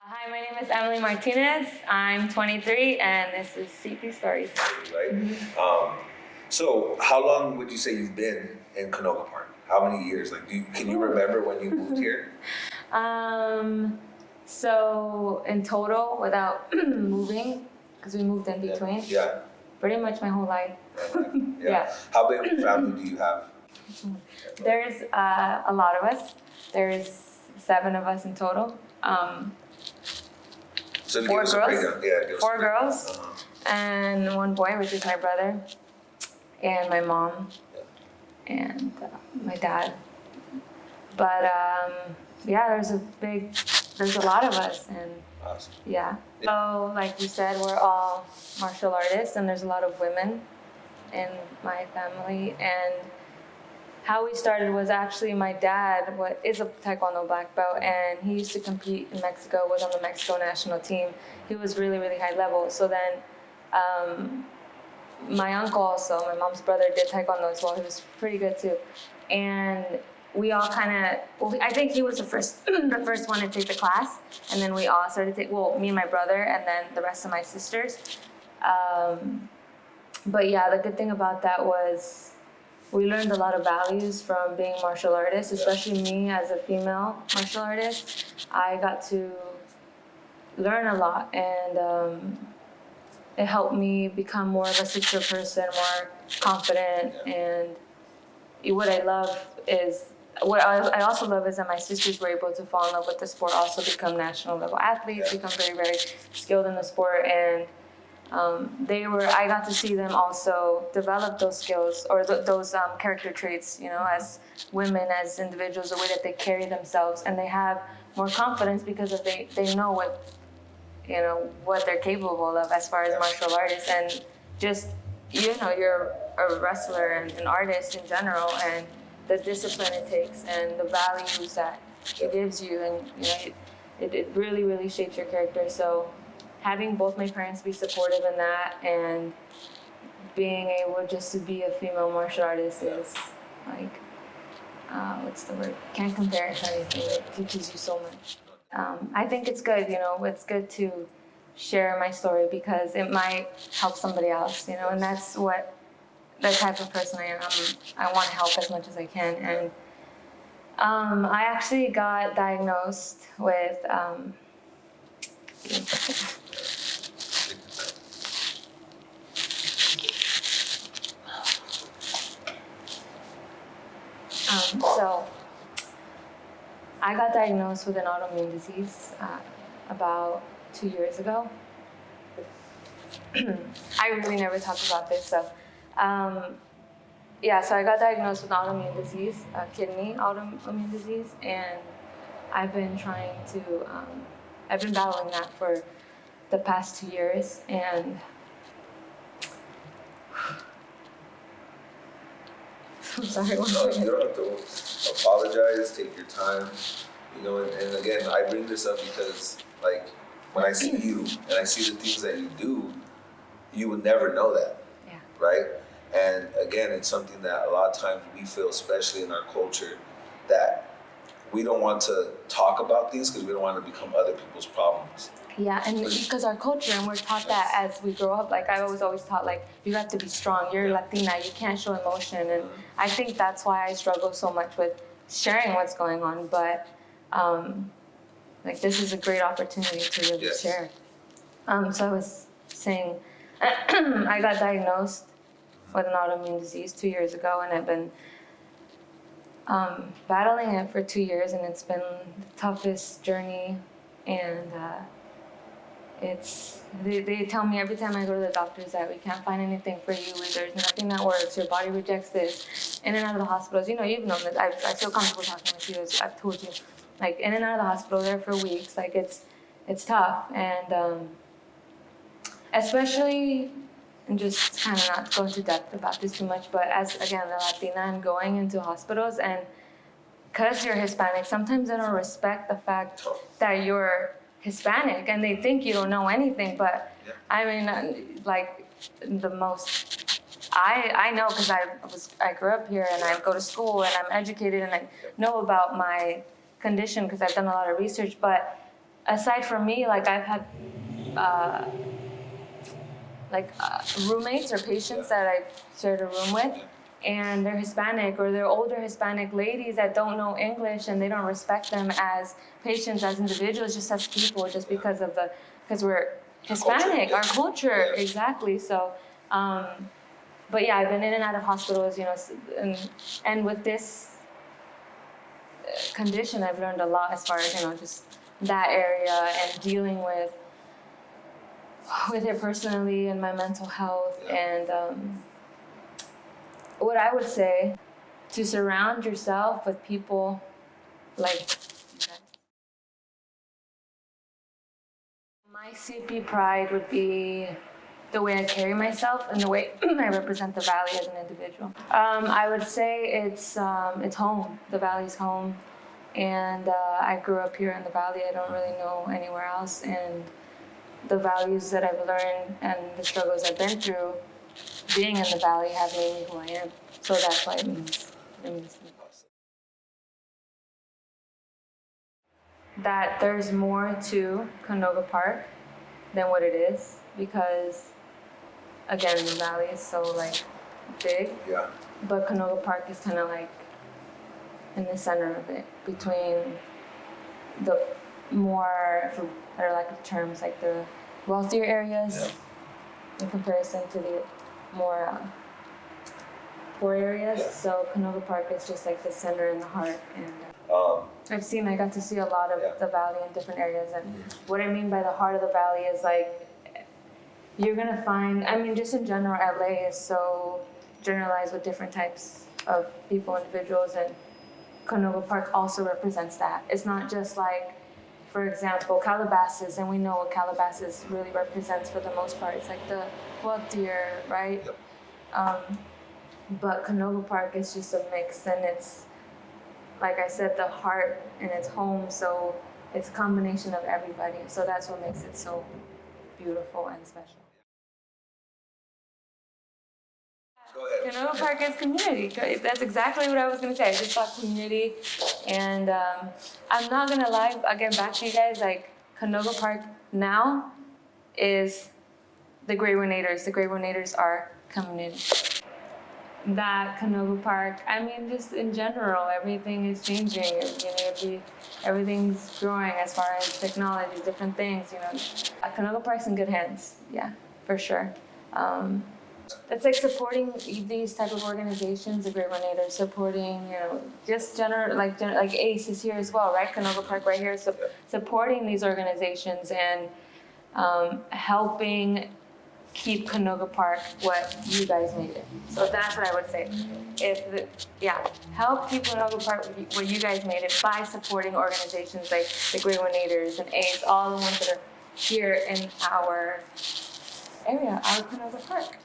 Hi, my name is Emily Martinez. I'm 23, and this is CP Stories. Right? So how long would you say you've been in Canoga Park? How many years? Like, can you remember when you moved here? So in total, without moving, because we moved in between, Yeah. pretty much my whole life. Yeah. How big of a family do you have? There's a lot of us. There's 7 of us in total. So to Four give us a girls. breakdown, give us 4 a breakdown. girls and 1 boy, which is my brother, and my mom, and my dad. But yeah, there's a lot of us, and Awesome. yeah. So like you said, we're all martial artists, and there's a lot of women in my family. And how we started was actually my dad is a Tae-Kwon Do black belt, and he used to compete in Mexico, was on the Mexico national team. He was really, really high level. So then my uncle also, my mom's brother, did Taekwondo as well. He was pretty good too. And we all I think he was the first the first one to take the class, and then we all started to me and my brother, and then the rest of my sisters. But yeah, the good thing about that was we learned a lot of values from being martial artists, especially me as a female martial artist. I got to learn a lot, and it helped me become more of a secure person, more confident. And what I also love is that my sisters were able to fall in love with the sport, also become national level athletes, become very, very skilled in the sport. And I got to see them also develop those skills or those character traits, as women, as individuals, the way that they carry themselves, and they have more confidence because they know what they're capable of as far as martial artists. And just, you're a wrestler and an artist in general, and the discipline it takes and the values that it gives you, and it really, really shapes your character. So having both my parents be supportive in that, and being able just to be a female martial artist is like, what's the word? Can't compare it to anything. It teaches you so much. I think it's good, it's good to share my story because it might help somebody else, and that's what the type of person I am. I want to help as much as I can. And I actually got diagnosed with so I got diagnosed with an autoimmune disease about 2 years ago. I really never talk about this, so so I got diagnosed with autoimmune disease, kidney autoimmune disease, and I've been I've been battling that for the past 2 years, and I'm sorry. No, you don't have to apologize. Take your time. And again, I bring this up because, like, when I see you and I see the things that you do, you would never know that, right? And again, it's something that a lot of times we feel, especially in our culture, that we don't want to talk about these because we don't want to become other people's problems. Yeah, and because our culture, and we're taught that as we grow up. Like I was always taught, like, you have to be strong. You're Latina, you can't show emotion, and I think that's why I struggle so much with sharing what's going on. But like, this is a great opportunity to really share. So I was saying, I got diagnosed with an autoimmune disease 2 years ago, and I've been battling it for 2 years, and it's been the toughest journey. And they tell me every time I go to the doctors that we can't find anything for you. There's nothing that works. Your body rejects this. In and out of the hospitals, you've known that. I feel comfortable talking with you, as I've told you. Like, in and out of the hospital there for weeks. Like, it's tough, and especially, and just kind of not go into depth about this too much, but as, again, the Latina and going into hospitals, and because you're Hispanic, sometimes they don't respect the fact that you're Hispanic, and they think you don't know anything. But I mean, like, the most I know, because I grew up here, and I go to school, and I'm educated, and I know about my condition because I've done a lot of research. But aside from me, like I've had roommates or patients that I shared a room with, and they're Hispanic or they're older Hispanic ladies that don't know English, and they don't respect them as patients, as individuals, just as people, just because we're Hispanic, our culture, exactly. So, but yeah, I've been in and out of hospitals, and with this condition, I've learned a lot as far as just that area and dealing with it personally and my mental health. And what I would say, to surround yourself with people like you guys. My CP pride would be the way I carry myself and the way I represent the Valley as an individual. I would say it's home. The Valley's home, and I grew up here in the Valley. I don't really know anywhere else, and the values that I've learned and the struggles I've been through being in the Valley have made me who I am. So that's why it means to me. That there's more to Canoga Park than what it is, because again, the Valley is so like big. Yeah. But Canoga Park is kind of like in the center of it, between the more, for better lack of terms, like the wealthier areas in comparison to the more poor areas. Yeah. So Canoga Park is just like the center and the heart. And I got to see a lot of the Valley in different areas. And what I mean by the heart of the Valley is like, you're gonna find, just in general, LA is so generalized with different types of people, individuals, and Canoga Park also represents that. It's not just like, for example, Calabasas, and we know what Calabasas really represents for the most part. It's like the wealthier, right? But Canoga Park is just a mix, and it's, like I said, the heart and it's home, so it's a combination of everybody. So that's what makes it so beautiful and special. Go ahead. Canoga Park is community. That's exactly what I was gonna say. I just thought community, and I'm not gonna lie. Again, back to you guys. Like Canoga Park now is the Great Renators. The Great Renators are community. That Canoga Park. Just in general, everything is changing. Everything's growing as far as technology, different things. Canoga Park's in good hands. Yeah, for sure. It's like supporting these type of organizations, the Great Renators, supporting, just like ACE is here as well, right? Canoga Park right here, so supporting these organizations and helping keep Canoga Park what you guys made it. So that's what I would say. Help keep Canoga Park what you guys made it by supporting organizations like the Great Renators and ACE, all the ones that are here in our area, our Canoga Park.